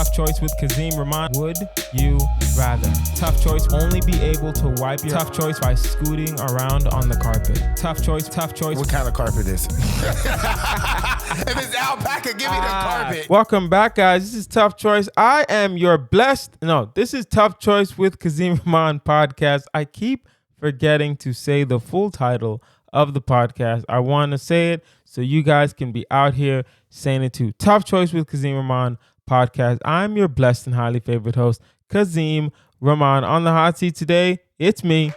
Tough choice with Kazeem, Rahman. Would you rather? Tough choice, only be able to wipe your tough choice by scooting around on the carpet. Tough choice. What kind of carpet is it? If it's alpaca, give me the carpet. Welcome back, guys. This is Tough Choice. I am your this is Tough Choice with Kazeem Rahman podcast. I keep forgetting to say the full title of the podcast. I want to say it so you guys can be out here saying it too. Tough Choice with Kazeem Rahman podcast. I'm your blessed and highly favorite host, Kazeem Rahman. On the hot seat today, it's me,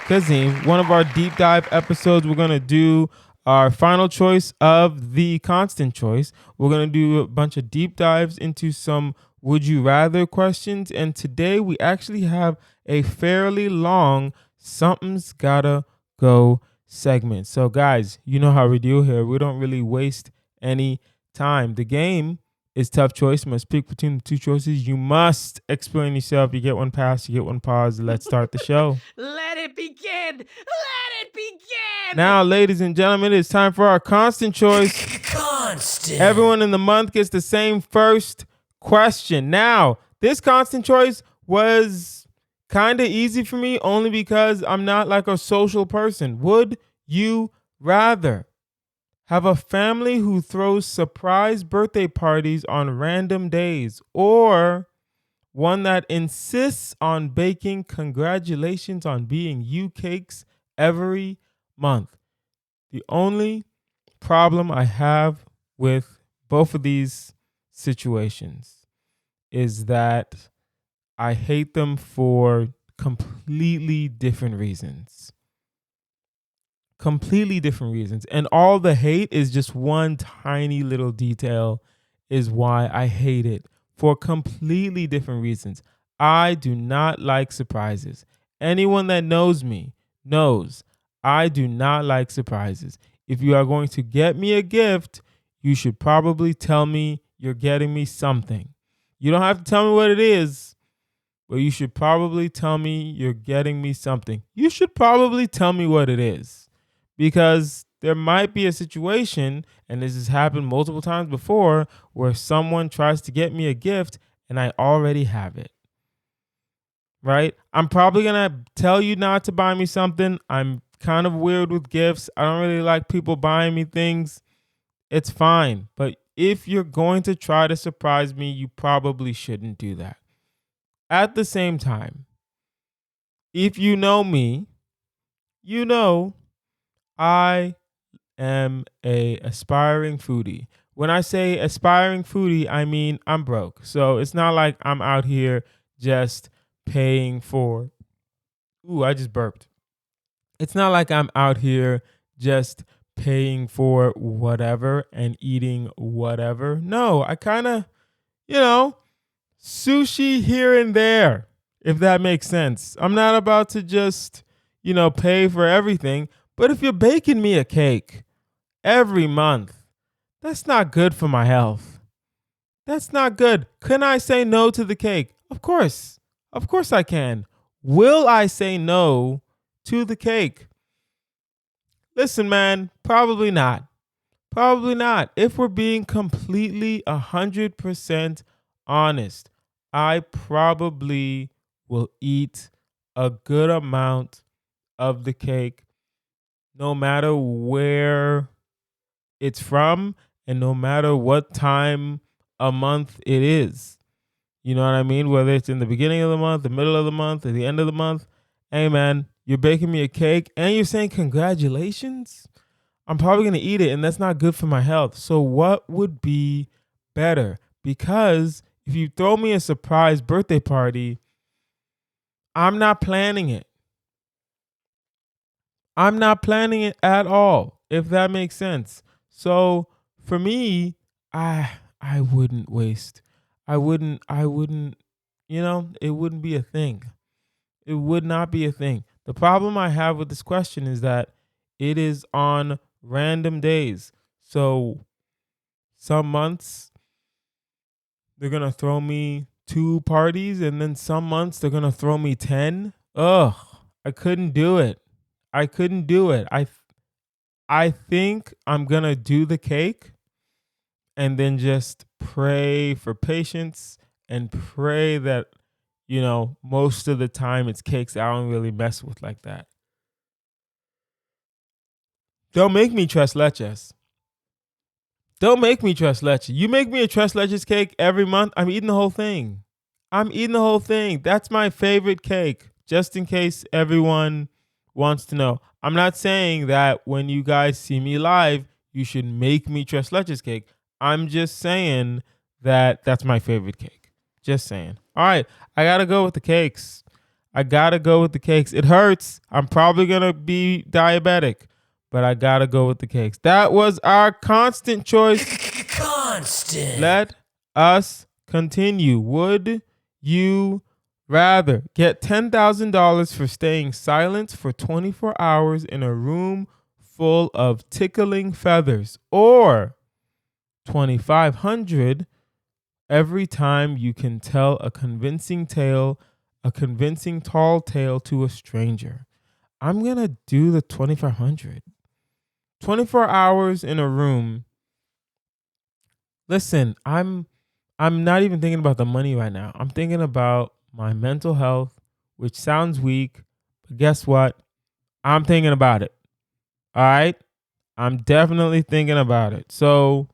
Kazeem. One of our deep dive episodes, we're going to do our final choice of the constant choice. We're going to do a bunch of deep dives into some would you rather questions. And today we actually have a fairly long something's gotta go segment. So guys, you know how we do here. We don't really waste any time. The game is Tough Choice. You must pick between the two choices. You must explain yourself. You get one pass, you get one pause. Let's start the show. Let it begin. Let it begin. Now, ladies and gentlemen, it's time for our constant choice. Constant. Everyone in the month gets the same first question. Now, this constant choice was kind of easy for me only because I'm not like a social person. Would you rather have a family who throws surprise birthday parties on random days, or one that insists on baking congratulations on being you cakes every month? The only problem I have with both of these situations is that I hate them for completely different reasons. Completely different reasons. And all the hate is just one tiny little detail is why I hate it, for completely different reasons. I do not like surprises. Anyone that knows me knows I do not like surprises. If you are going to get me a gift, you should probably tell me you're getting me something. You don't have to tell me what it is, but you should probably tell me you're getting me something. You should probably tell me what it is. Because there might be a situation, and this has happened multiple times before, where someone tries to get me a gift and I already have it. Right? I'm probably going to tell you not to buy me something. I'm kind of weird with gifts. I don't really like people buying me things. It's fine. But if you're going to try to surprise me, you probably shouldn't do that. At the same time, if you know me, you know I am a aspiring foodie. When I say aspiring foodie, I mean I'm broke. So it's not like I'm out here just paying for. I just burped. It's not like I'm out here just paying for whatever and eating whatever. No, I kind of, sushi here and there, if that makes sense. I'm not about to just, pay for everything. But if you're baking me a cake every month, that's not good for my health. That's not good. Can I say no to the cake? Of course. Of course I can. Will I say no to the cake? Listen, man, probably not. Probably not. If we're being completely 100% honest, I probably will eat a good amount of the cake, no matter where it's from and no matter what time a month it is. You know what I mean? Whether it's in the beginning of the month, the middle of the month, or the end of the month. Hey, man, you're baking me a cake and you're saying congratulations? I'm probably going to eat it, and that's not good for my health. So what would be better? Because if you throw me a surprise birthday party, I'm not planning it. I'm not planning it at all, if that makes sense. So for me, I wouldn't waste. I wouldn't, it wouldn't be a thing. It would not be a thing. The problem I have with this question is that it is on random days. So some months they're going to throw me 2 parties, and then some months they're going to throw me 10. Ugh, I couldn't do it. I think I'm going to do the cake and then just pray for patience and pray that, most of the time it's cakes I don't really mess with like that. Don't make me tres leches. Don't make me tres leches. You make me a tres leches cake every month, I'm eating the whole thing. That's my favorite cake, just in case everyone wants to know. I'm not saying that when you guys see me live, you should make me tres leches cake. I'm just saying that that's my favorite cake. Just saying. All right, I got to go with the cakes. It hurts. I'm probably going to be diabetic, but I got to go with the cakes. That was our constant choice. Constant. Let us continue. Would you rather get $10,000 for staying silent for 24 hours in a room full of tickling feathers, or $2,500 every time you can tell a convincing tall tale to a stranger? I'm going to do the 2,500. 24 hours in a room. Listen, I'm not even thinking about the money right now. I'm thinking about my mental health, which sounds weak, but guess what? I'm thinking about it. All right? I'm definitely thinking about it. So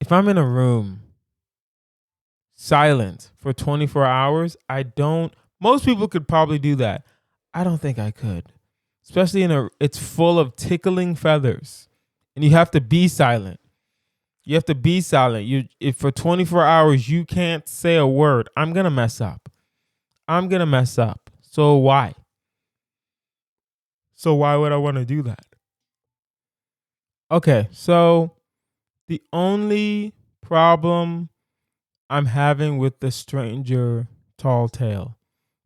if I'm in a room silent for 24 hours, most people could probably do that. I don't think I could. Especially it's full of tickling feathers and you have to be silent. If for 24 hours you can't say a word, I'm going to mess up. So why? So why would I want to do that? Okay, so the only problem I'm having with the stranger tall tale.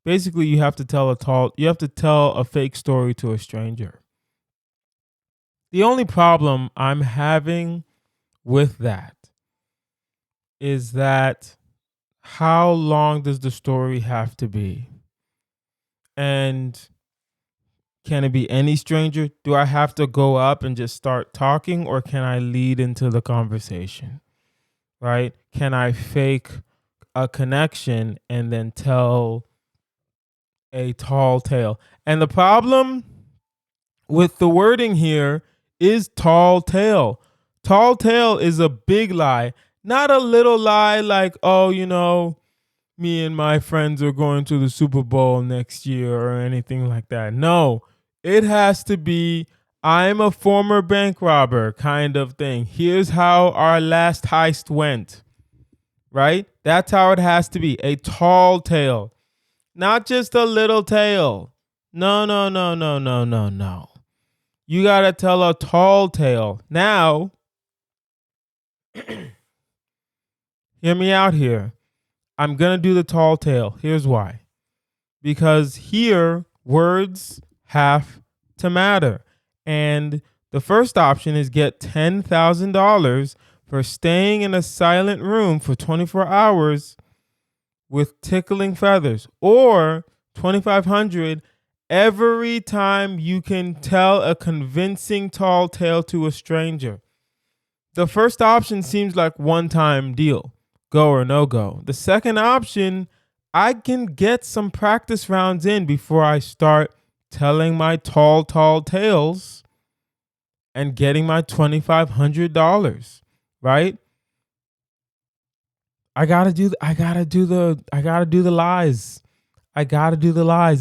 Basically, you have to tell a fake story to a stranger. The only problem I'm having with that is that how long does the story have to be? And can it be any stranger? Do I have to go up and just start talking, or can I lead into the conversation? Right? Can I fake a connection and then tell a tall tale? And the problem with the wording here is tall tale. Tall tale is a big lie, not a little lie like, me and my friends are going to the Super Bowl next year or anything like that. No, it has to be, I'm a former bank robber kind of thing. Here's how our last heist went, right? That's how it has to be. A tall tale, not just a little tale. No. You got to tell a tall tale. Now, hear me out here. I'm going to do the tall tale. Here's why. Because here, words have to matter. And the first option is get $10,000 for staying in a silent room for 24 hours with tickling feathers, or $2,500 every time you can tell a convincing tall tale to a stranger. The first option seems like one-time deal, go or no go. The second option, I can get some practice rounds in before I start telling my tall tales and getting my $2,500, right? I gotta do the lies.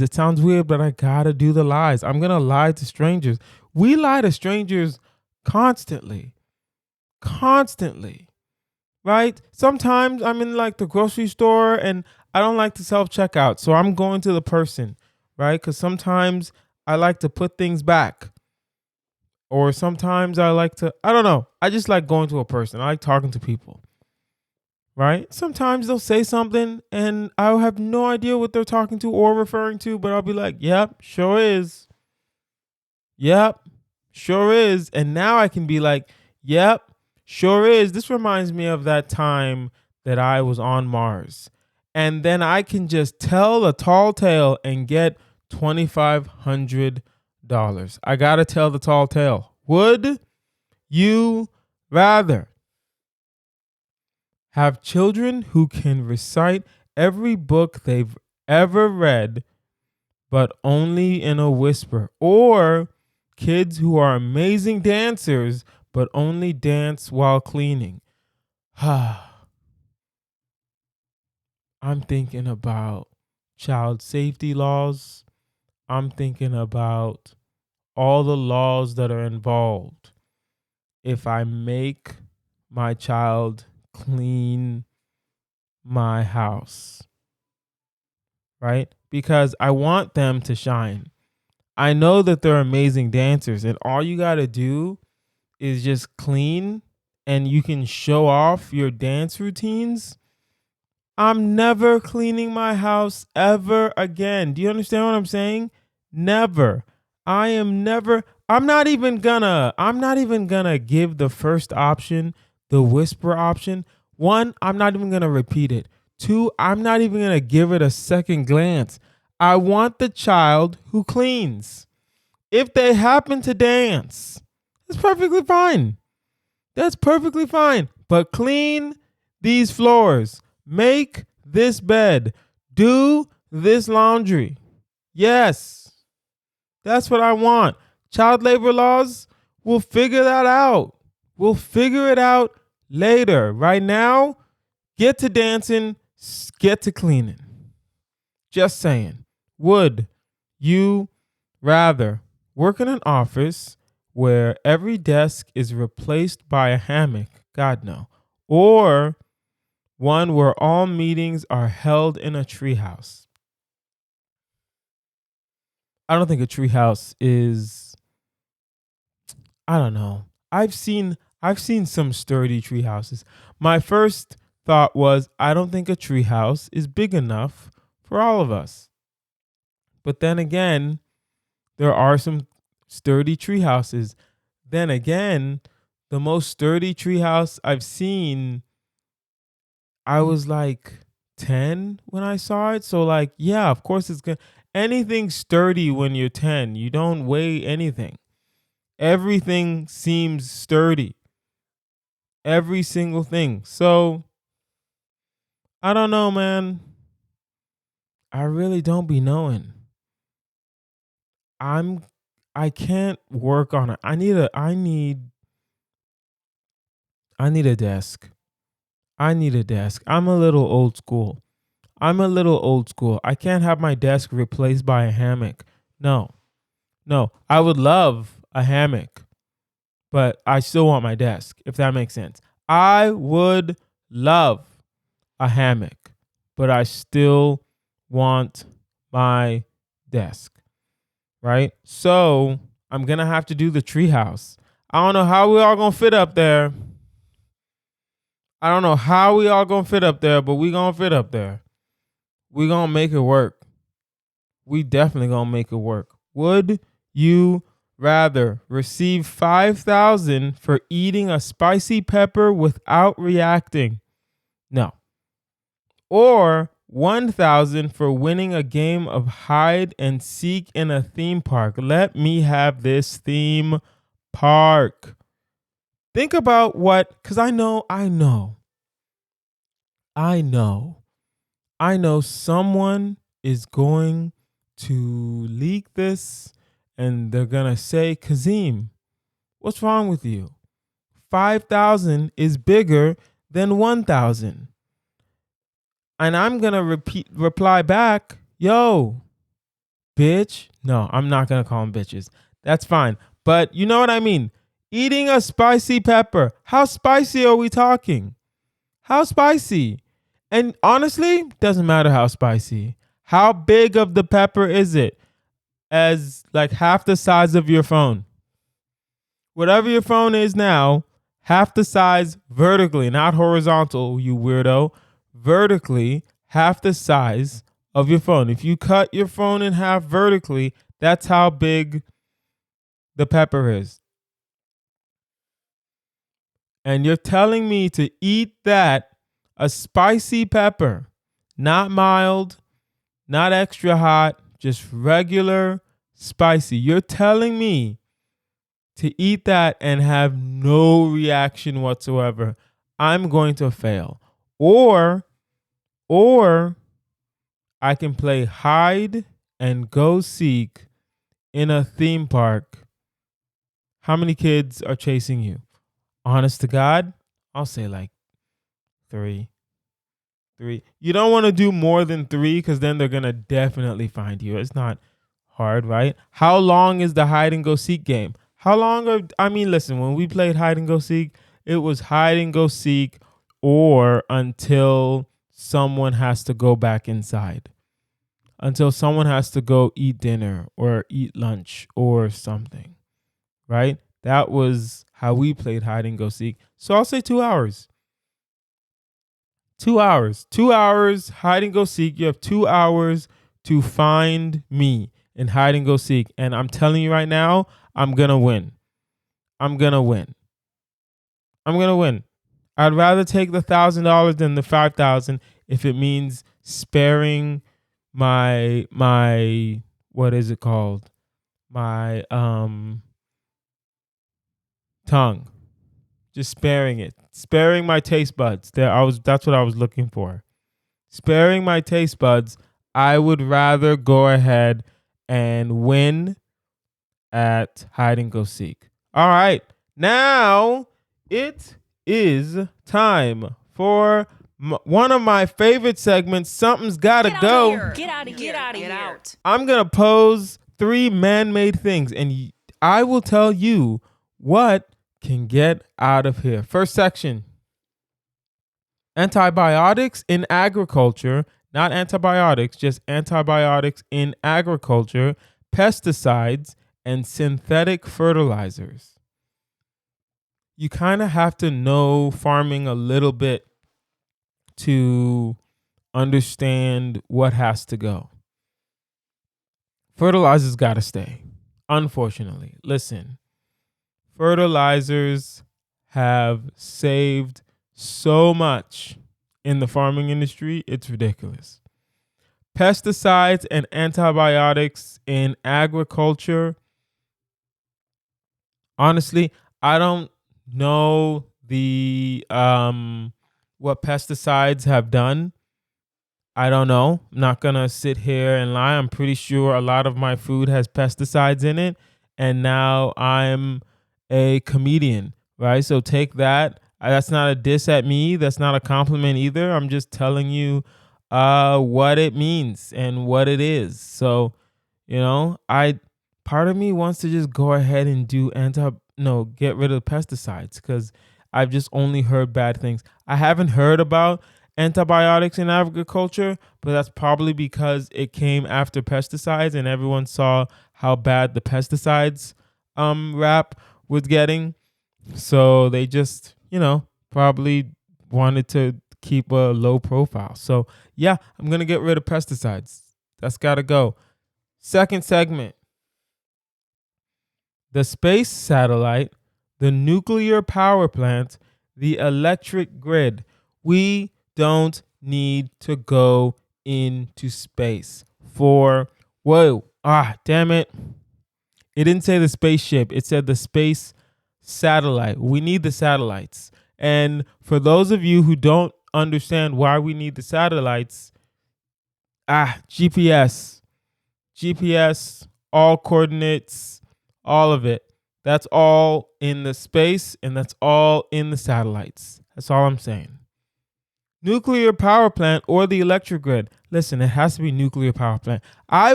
It sounds weird, but I gotta do the lies. I'm gonna lie to strangers. We lie to strangers constantly, right? Sometimes I'm in like the grocery store and I don't like to self-checkout, so I'm going to the person, right? Because sometimes I like to put things back. Or sometimes I don't know. I just like going to a person. I like talking to people. Right? Sometimes they'll say something and I'll have no idea what they're talking to or referring to, but I'll be like, yep, sure is. Yep, sure is. And now I can be like, yep, sure is. This reminds me of that time that I was on Mars. And then I can just tell a tall tale and get $2,500. I got to tell the tall tale. Would you rather have children who can recite every book they've ever read, but only in a whisper, or kids who are amazing dancers, but only dance while cleaning. I'm thinking about child safety laws. I'm thinking about all the laws that are involved. If I make my child clean my house, right? Because I want them to shine. I know that they're amazing dancers, and all you got to do is just clean and you can show off your dance routines. I'm never cleaning my house ever again. Do you understand what I'm saying? Never. I'm not even gonna give the first option, the whisper option. One, I'm not even gonna repeat it. Two, I'm not even gonna give it a second glance. I want the child who cleans. If they happen to dance, that's perfectly fine. That's perfectly fine. But clean these floors. Make this bed. Do this laundry. Yes, that's what I want. Child labor laws, we'll figure that out. We'll figure it out later. Right now, get to dancing, get to cleaning. Just saying. Would you rather work in an office where every desk is replaced by a hammock? God, no. Or one where all meetings are held in a treehouse? I don't think a treehouse is. I don't know. I've seen some sturdy tree houses. My first thought was I don't think a tree house is big enough for all of us. But then again, there are some sturdy tree houses. Then again, the most sturdy tree house I've seen, I was like 10 when I saw it. So like, yeah, of course it's good. Anything sturdy when you're 10, you don't weigh anything. Everything seems sturdy. Every single thing. So I don't know, man. I really don't be knowing. I'm I can't work on it. I need a desk. I need a desk. I'm a little old school. I can't have my desk replaced by a hammock. No. No. I would love a hammock, but I still want my desk, if that makes sense. I would love a hammock, but I still want my desk, right? So I'm going to have to do the treehouse. I don't know how we all going to fit up there. But we going to fit up there. We going to make it work. We definitely going to make it work. Would you rather receive 5,000 for eating a spicy pepper without reacting? No. Or 1,000 for winning a game of hide and seek in a theme park? Let me have this theme park. Think about because I know someone is going to leak this and they're going to say, Kazeem, what's wrong with you? 5,000 is bigger than 1,000. And I'm going to reply back, yo, bitch. No, I'm not going to call them bitches. That's fine. But you know what I mean? Eating a spicy pepper. How spicy are we talking? How spicy? And honestly, doesn't matter how spicy. How big of the pepper is it? As like half the size of your phone. Whatever your phone is now, half the size vertically, not horizontal, you weirdo. Vertically, half the size of your phone. If you cut your phone in half vertically, that's how big the pepper is. And you're telling me to eat that, a spicy pepper, not mild, not extra hot, just regular spicy. You're telling me to eat that and have no reaction whatsoever. I'm going to fail. Or or I can play hide and go seek in a theme park. How many kids are chasing you? Honest to God, I'll say like three. Three. You don't want to do more than three because then they're going to definitely find you. It's not hard, right? How long is the hide and go seek game? Listen, when we played hide and go seek, it was hide and go seek or until someone has to go back inside. Until someone has to go eat dinner or eat lunch or something, right? That was how we played hide and go seek. So I'll say 2 hours. 2 hours. 2 hours hide and go seek. You have 2 hours to find me in hide and go seek. And I'm telling you right now, I'm going to win. I'm going to win. I'm going to win. I'd rather take the $1,000 than the 5,000 if it means sparing my what is it called? My tongue. Just sparing it. Sparing my taste buds. That's what I was looking for. Sparing my taste buds. I would rather go ahead and win at hide and go seek. All right. Now it is time for one of my favorite segments. Something's gotta go. Get out of here. Get out of here. I'm gonna pose 3 man-made things, and I will tell you what can get out of here. First section. Antibiotics in agriculture, not antibiotics, just antibiotics in agriculture, pesticides, and synthetic fertilizers. You kind of have to know farming a little bit to understand what has to go. Fertilizers got to stay, unfortunately. Listen, fertilizers have saved so much in the farming industry, it's ridiculous. Pesticides and antibiotics in agriculture. Honestly, I don't know what pesticides have done. I don't know. I'm not gonna sit here and lie. I'm pretty sure a lot of my food has pesticides in it, and now I'm a comedian, right? So take that. That's not a diss at me. That's not a compliment either. I'm just telling you what it means and what it is. So, part of me wants to just go ahead and get rid of pesticides because I've just only heard bad things. I haven't heard about antibiotics in agriculture, but that's probably because it came after pesticides and everyone saw how bad the pesticides rap was getting. So they just, probably wanted to keep a low profile. So yeah, I'm going to get rid of pesticides. That's got to go. Second segment. The space satellite, the nuclear power plant, the electric grid. We don't need to go into space damn it. It didn't say the spaceship. It said the space satellite. We need the satellites. And for those of you who don't understand why we need the satellites, GPS, all coordinates, all of it. That's all in the space and that's all in the satellites. That's all I'm saying. Nuclear power plant or the electric grid. Listen, it has to be nuclear power plant. I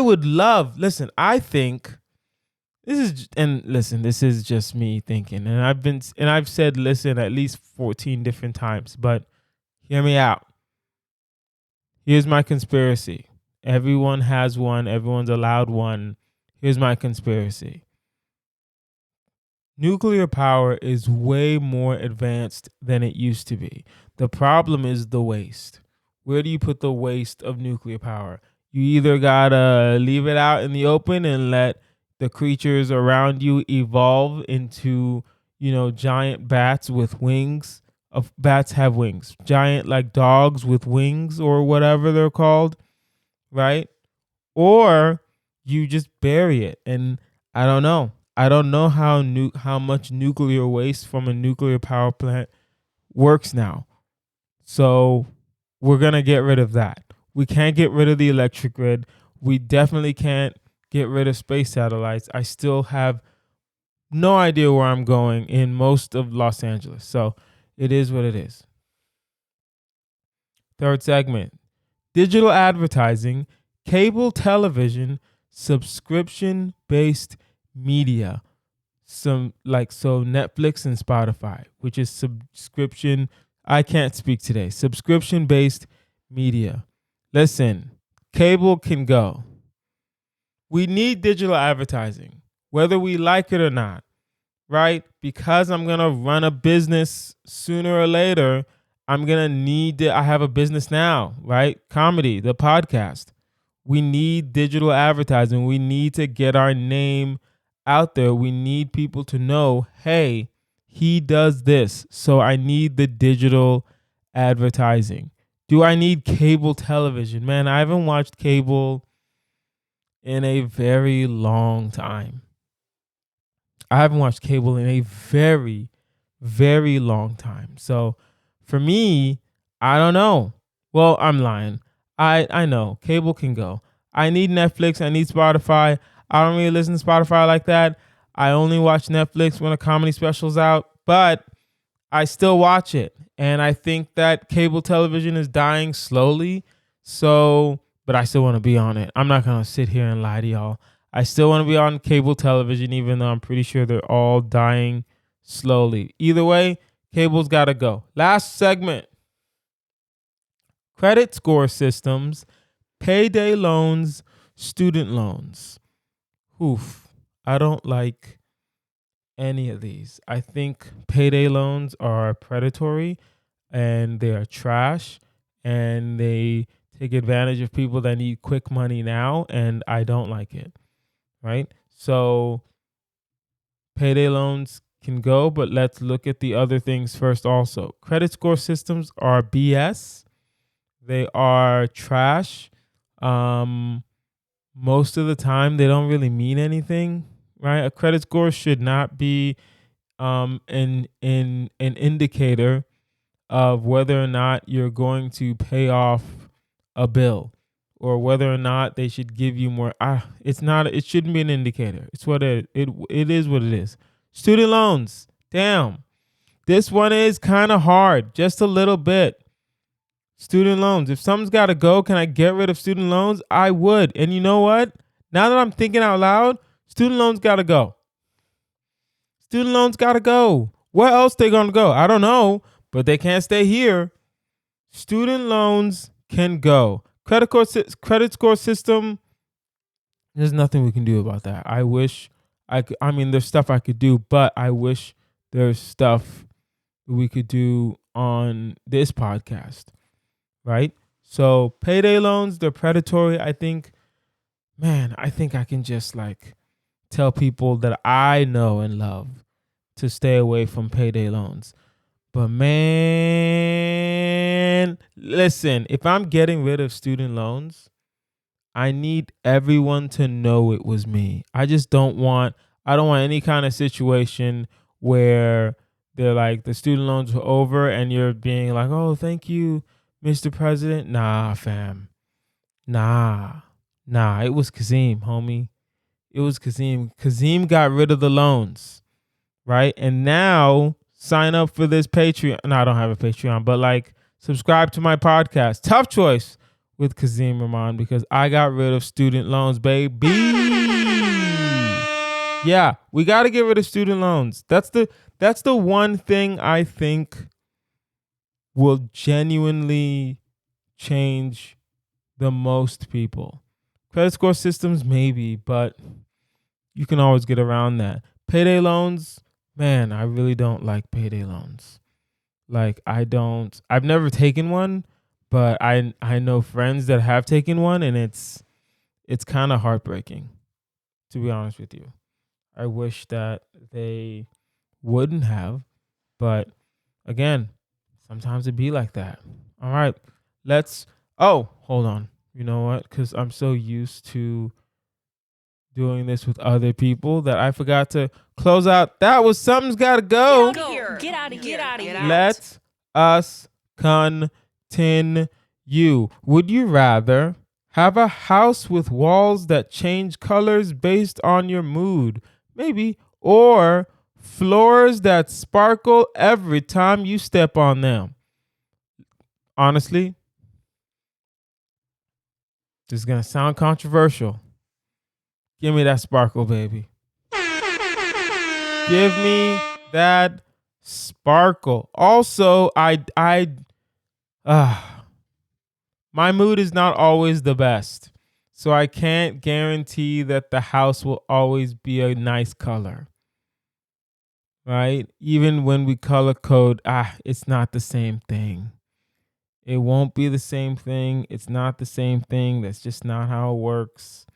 think this is just me thinking, and I've said listen at least 14 different times, but hear me out. Here's my conspiracy. Everyone has one. Everyone's allowed one. Here's my conspiracy. Nuclear power is way more advanced than it used to be. The problem is the waste. Where do you put the waste of nuclear power? You either gotta leave it out in the open and let the creatures around you evolve into, giant bats with wings. Bats have wings. Giant like dogs with wings or whatever they're called, right? Or you just bury it. And I don't know. I don't know how much nuclear waste from a nuclear power plant works now. So we're going to get rid of that. We can't get rid of the electric grid. We definitely can't get rid of space satellites. I still have no idea where I'm going in most of Los Angeles. So it is what it is. Third segment, digital advertising, cable television, subscription-based media. So Netflix and Spotify, which is subscription. I can't speak today. Subscription-based media. Listen, cable can go. We need digital advertising, whether we like it or not, right? Because I'm going to run a business sooner or later. I'm going to need to, I have a business now, right? Comedy, the podcast. We need digital advertising. We need to get our name out there. We need people to know, hey, he does this. So I need the digital advertising. Do I need cable television? Man, I haven't watched cable in a very long time. I haven't watched cable in a very, very long time. So for me, I don't know. Well, I'm lying. I know cable can go. I need Netflix. I need Spotify. I don't really listen to Spotify like that. I only watch Netflix when a comedy special's out, but I still watch it. And I think that cable television is dying slowly. So, but I still want to be on it. I'm not going to sit here and lie to y'all. I still want to be on cable television, even though I'm pretty sure they're all dying slowly. Either way, cable's got to go. Last segment. Credit score systems, payday loans, student loans. Oof. I don't like any of these. I think payday loans are predatory and they are trash and they take advantage of people that need quick money now, and I don't like it. Right? So payday loans can go, but let's look at the other things first also. Credit score systems are BS. They are trash. Most of the time, they don't really mean anything, right? A credit score should not be an indicator of whether or not you're going to pay off a bill or whether or not they should give you more. It's not. It shouldn't be an indicator. It's what it is. What it is. Student loans. Damn, this one is kind of hard, just a little bit. Student loans. If something's got to go, can I get rid of student loans? I would. And you know what? Now that I'm thinking out loud, student loans got to go. Student loans got to go. Where else they going to go? I don't know, but they can't stay here. Student loans can go. Credit score system, there's nothing we can do about that. I wish I could. I mean, there's stuff I could do, but I wish there's stuff we could do on this podcast. Right? So payday loans, they're predatory. I think I can just tell people that I know and love to stay away from payday loans. But man, listen, if I'm getting rid of student loans, I need everyone to know it was me. I don't want any kind of situation where they're like the student loans are over and you're being like, "Oh, thank you, Mr. President." Nah, fam. Nah. It was Kazeem, homie. It was Kazeem. Kazeem got rid of the loans, right? And now sign up for this Patreon. No, I don't have a Patreon, but subscribe to my podcast, Tough Choice with Kazeem Rahman, because I got rid of student loans, baby. Yeah, we got to get rid of student loans. That's the one thing I think will genuinely change the most people. Credit score systems, maybe, but you can always get around that. Payday loans, man, I really don't like payday loans. I've never taken one, but I know friends that have taken one, and it's kind of heartbreaking, to be honest with you. I wish that they wouldn't have, but again, sometimes it be like that. All right, hold on. You know what? Because I'm so used to doing this with other people that I forgot to close out. That was Something's Gotta Go. Get out of here. Let us continue. Would you rather have a house with walls that change colors based on your mood, maybe, or floors that sparkle every time you step on them? Honestly, this is going to sound controversial. Give me that sparkle, baby. Give me that sparkle. Also, my mood is not always the best. So I can't guarantee that the house will always be a nice color. Right? Even when we color code, it's not the same thing. It won't be the same thing. It's not the same thing. That's just not how it works.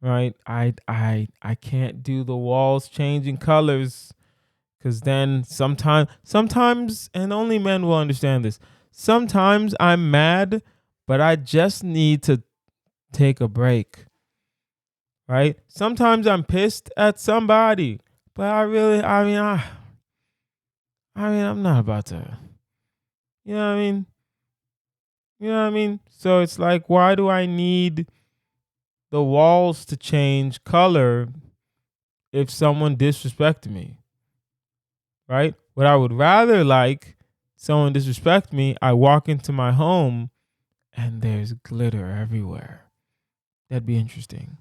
Right? I can't do the walls changing colors, because then sometimes, and only men will understand this, sometimes I'm mad, but I just need to take a break. Right? Sometimes I'm pissed at somebody, but I'm not about to, you know what I mean? You know what I mean? So it's like, why do I need the walls to change color if someone disrespected me? Right? What I would rather, like, someone disrespect me, I walk into my home and there's glitter everywhere. That'd be interesting.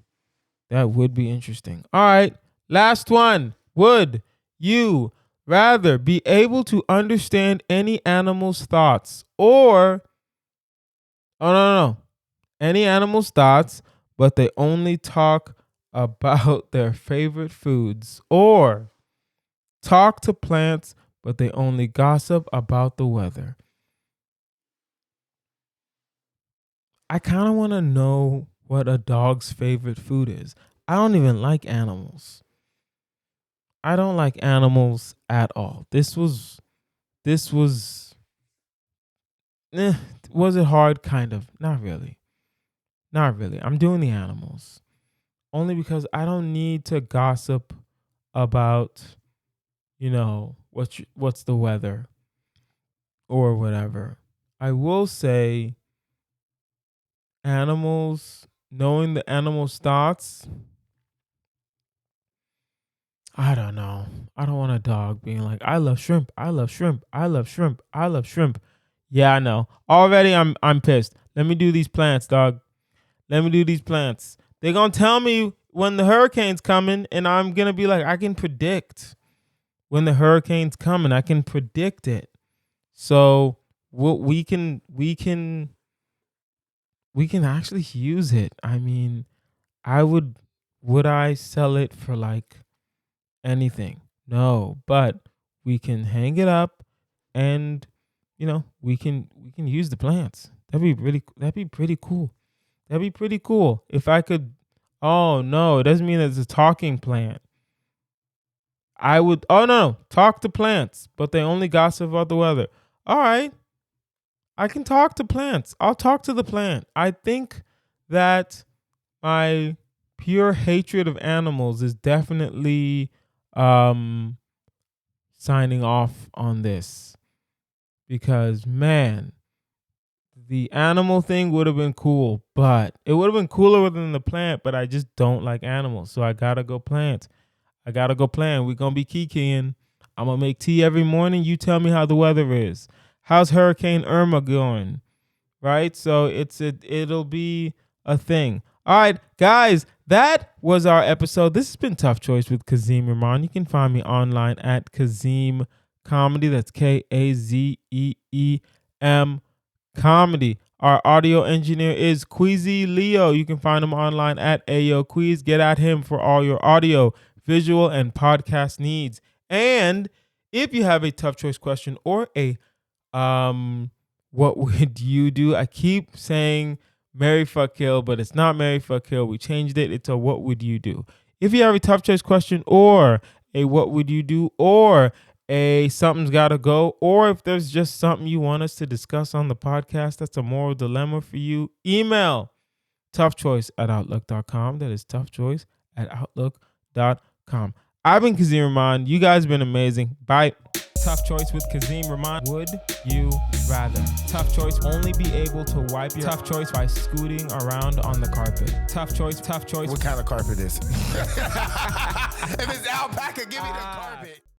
That would be interesting. All right. Last one. Would you rather be able to understand any animal's thoughts, or, no. Any animal's thoughts, but they only talk about their favorite foods, or talk to plants, but they only gossip about the weather? I kind of want to know what a dog's favorite food is. I don't even like animals. I don't like animals at all. This was was it hard? Kind of. Not really. Not really. I'm doing the animals only because I don't need to gossip about, what's the weather or whatever. I will say animals, knowing the animal's thoughts, I don't know. I don't want a dog being like, I love shrimp. I love shrimp. I love shrimp. I love shrimp. Yeah, I know. Already I'm pissed. Let me do these plants, dog. Let me do these plants. They're going to tell me when the hurricane's coming, and I'm going to be like, I can predict when the hurricane's coming. I can predict it. So we can actually use it. I mean, would I sell it for like anything? No, but we can hang it up, and we can use the plants. That'd be pretty cool. That'd be pretty cool if I could. Oh no, it doesn't mean it's a talking plant. I would. Oh no, talk to plants, but they only gossip about the weather. All right, I can talk to plants. I'll talk to the plant. I think that my pure hatred of animals is definitely signing off on this, because man, the animal thing would have been cool, but it would have been cooler than the plant, but I just don't like animals. So I gotta go plant. We're gonna be kikiing. I'm gonna make tea every morning. You tell me how the weather is. How's Hurricane Irma going? Right? So it'll be a thing. All right, guys, that was our episode. This has been Tough Choice with Kazeem Rahman. You can find me online at Kazeem Comedy. That's KAZEEM Comedy. Our audio engineer is QueezyLeo. You can find him online at AyoQueez. Get at him for all your audio, visual, and podcast needs. And if you have a tough choice question or a what would you do? I keep saying marry, fuck, kill, but it's not marry, fuck, kill. We changed it. It's a what would you do? If you have a tough choice question or a what would you do, or a something's gotta go, or if there's just something you want us to discuss on the podcast that's a moral dilemma for you, email toughchoice@outlook.com. That is toughchoice@outlook.com. I've been Kazeem Rahman. You guys have been amazing. Bye. Tough choice with Kazeem, Rahman. Would you rather? Tough choice, only be able to wipe your tough choice by scooting around on the carpet. Tough choice, tough choice. What kind of carpet is it? If it's alpaca, give me the carpet.